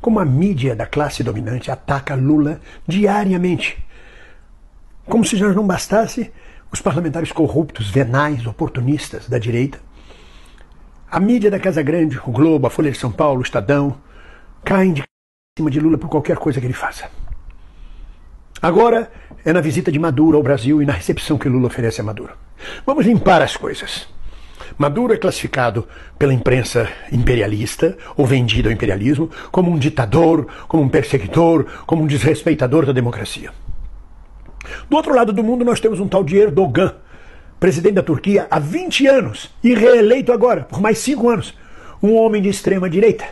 como a mídia da classe dominante ataca Lula diariamente. Como se já não bastasse os parlamentares corruptos, venais, oportunistas da direita. A mídia da Casa Grande, o Globo, a Folha de São Paulo, o Estadão, caem de cima de Lula por qualquer coisa que ele faça. Agora é na visita de Maduro ao Brasil e na recepção que Lula oferece a Maduro. Vamos limpar as coisas. Maduro é classificado pela imprensa imperialista, ou vendido ao imperialismo, como um ditador, como um perseguidor, como um desrespeitador da democracia. Do outro lado do mundo nós temos um tal de Erdogan, presidente da Turquia há 20 anos e reeleito agora, por mais 5 anos. Um homem de extrema direita,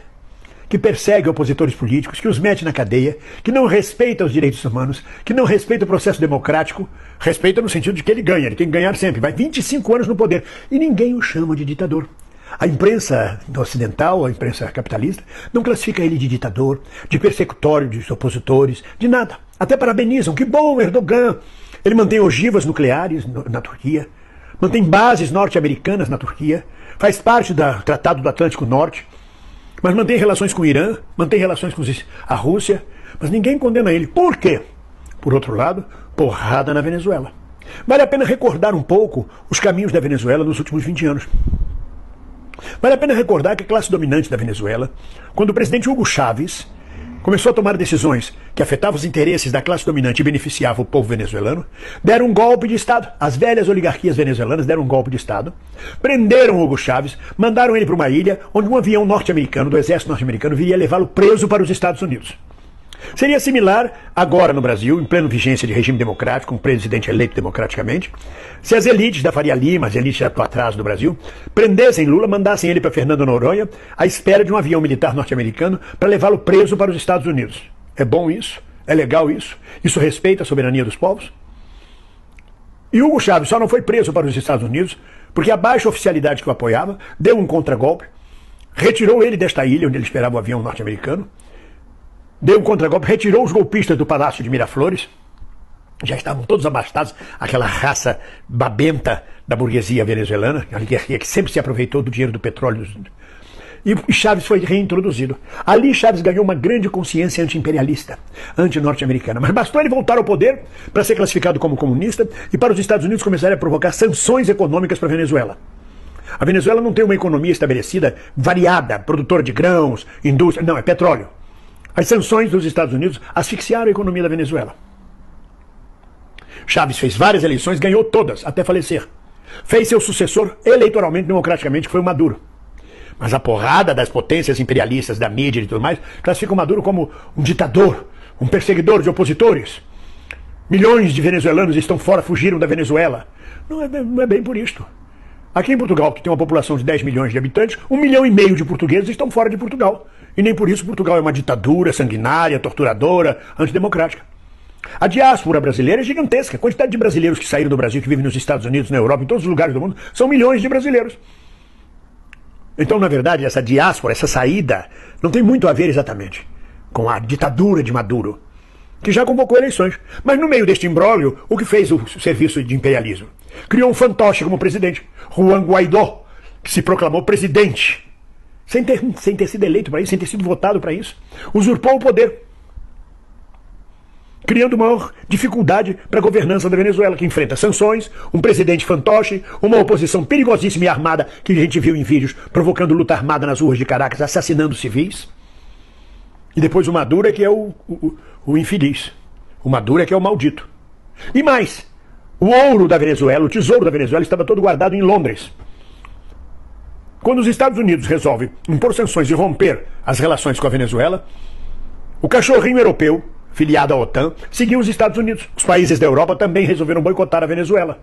que persegue opositores políticos, que os mete na cadeia, que não respeita os direitos humanos, que não respeita o processo democrático, respeita no sentido de que ele ganha, ele tem que ganhar sempre, vai 25 anos no poder, e ninguém o chama de ditador. A imprensa ocidental, a imprensa capitalista, não classifica ele de ditador, de persecutório dos opositores, de nada. Até parabenizam, que bom Erdogan, ele mantém ogivas nucleares na Turquia, mantém bases norte-americanas na Turquia, faz parte do Tratado do Atlântico Norte, mas mantém relações com o Irã, mantém relações com a Rússia, mas ninguém condena ele. Por quê? Por outro lado, porrada na Venezuela. Vale a pena recordar um pouco os caminhos da Venezuela nos últimos 20 anos. Vale a pena recordar que a classe dominante da Venezuela, quando o presidente Hugo Chávez começou a tomar decisões que afetavam os interesses da classe dominante e beneficiavam o povo venezuelano, deram um golpe de Estado. As velhas oligarquias venezuelanas deram um golpe de Estado, prenderam Hugo Chávez, mandaram ele para uma ilha onde um avião norte-americano, do exército norte-americano, viria levá-lo preso para os Estados Unidos. Seria similar agora no Brasil, em plena vigência de regime democrático, um presidente eleito democraticamente, se as elites da Faria Lima, as elites do atraso do Brasil, prendessem Lula, mandassem ele para Fernando Noronha, à espera de um avião militar norte-americano para levá-lo preso para os Estados Unidos. É bom isso? É legal isso? Isso respeita a soberania dos povos? E Hugo Chávez só não foi preso para os Estados Unidos porque a baixa oficialidade que o apoiava deu um contragolpe, retirou ele desta ilha onde ele esperava o avião norte-americano, deu um contragolpe, retirou os golpistas do Palácio de Miraflores, já estavam todos abastados, aquela raça babenta da burguesia venezuelana, a oligarquia que sempre se aproveitou do dinheiro do petróleo. E Chávez foi reintroduzido. Ali Chávez ganhou uma grande consciência anti-imperialista, anti-norte-americana. Mas bastou ele voltar ao poder para ser classificado como comunista e para os Estados Unidos começarem a provocar sanções econômicas para a Venezuela. A Venezuela não tem uma economia estabelecida, variada, produtora de grãos, indústria, não, é petróleo. As sanções dos Estados Unidos asfixiaram a economia da Venezuela. Chávez fez várias eleições, ganhou todas, até falecer. Fez seu sucessor eleitoralmente, democraticamente, que foi o Maduro. Mas a porrada das potências imperialistas, da mídia e tudo mais, classifica o Maduro como um ditador, um perseguidor de opositores. Milhões de venezuelanos estão fora, fugiram da Venezuela. Não é bem por isto. Aqui em Portugal, que tem uma população de 10 milhões de habitantes, 1,5 milhão de portugueses estão fora de Portugal. E nem por isso Portugal é uma ditadura sanguinária, torturadora, antidemocrática. A diáspora brasileira é gigantesca. A quantidade de brasileiros que saíram do Brasil, que vivem nos Estados Unidos, na Europa, em todos os lugares do mundo, são milhões de brasileiros. Então, na verdade, essa diáspora, essa saída, não tem muito a ver exatamente com a ditadura de Maduro, que já convocou eleições. Mas no meio deste imbróglio, o que fez o serviço de imperialismo? Criou um fantoche como presidente, Juan Guaidó, que se proclamou presidente, sem ter sido eleito para isso, sem ter sido votado para isso. Usurpou o poder, criando maior dificuldade para a governança da Venezuela, que enfrenta sanções, um presidente fantoche, uma oposição perigosíssima e armada, que a gente viu em vídeos, provocando luta armada nas ruas de Caracas, assassinando civis. E depois o Maduro, que é o infeliz. O Maduro, que é o maldito. E mais, o ouro da Venezuela, o tesouro da Venezuela, estava todo guardado em Londres. Quando os Estados Unidos resolvem impor sanções e romper as relações com a Venezuela, o cachorrinho europeu, filiado à OTAN, seguiu os Estados Unidos. Os países da Europa também resolveram boicotar a Venezuela.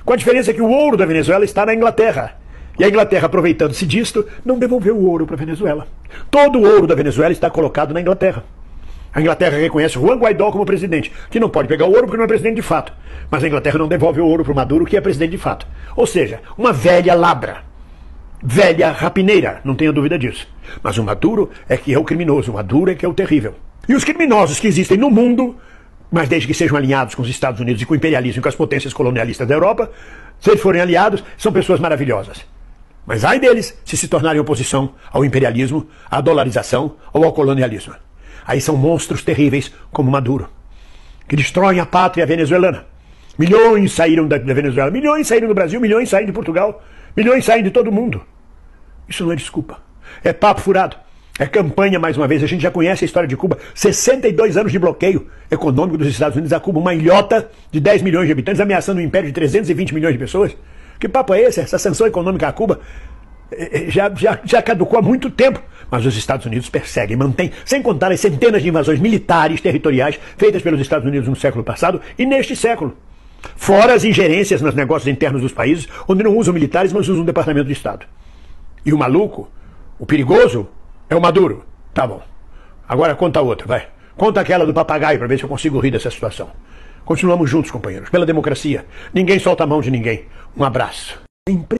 Com a diferença que o ouro da Venezuela está na Inglaterra. E a Inglaterra, aproveitando-se disto, não devolveu o ouro para a Venezuela. Todo o ouro da Venezuela está colocado na Inglaterra. A Inglaterra reconhece Juan Guaidó como presidente, que não pode pegar o ouro porque não é presidente de fato. Mas a Inglaterra não devolve o ouro para o Maduro, que é presidente de fato. Ou seja, uma velha labra. Velha rapineira, não tenha dúvida disso. Mas o Maduro é que é o criminoso, o Maduro é que é o terrível. E os criminosos que existem no mundo, mas desde que sejam alinhados com os Estados Unidos e com o imperialismo e com as potências colonialistas da Europa, se eles forem aliados, são pessoas maravilhosas. Mas ai deles se tornarem oposição ao imperialismo, à dolarização ou ao colonialismo. Aí são monstros terríveis como Maduro, que destroem a pátria venezuelana. Milhões saíram da Venezuela, milhões saíram do Brasil, milhões saíram de Portugal, milhões saem de todo mundo. Isso não é desculpa. É papo furado. É campanha, mais uma vez. A gente já conhece a história de Cuba. 62 anos de bloqueio econômico dos Estados Unidos a Cuba, uma ilhota de 10 milhões de habitantes, ameaçando um império de 320 milhões de pessoas. Que papo é esse? Essa sanção econômica a Cuba já caducou há muito tempo. Mas os Estados Unidos perseguem, mantêm, sem contar as centenas de invasões militares, territoriais, feitas pelos Estados Unidos no século passado e neste século. Fora as ingerências nos negócios internos dos países, onde não usam militares, mas usam o Departamento de Estado. E o maluco, o perigoso, é o Maduro. Tá bom. Agora conta a outra, vai. Conta aquela do papagaio para ver se eu consigo rir dessa situação. Continuamos juntos, companheiros. Pela democracia. Ninguém solta a mão de ninguém. Um abraço.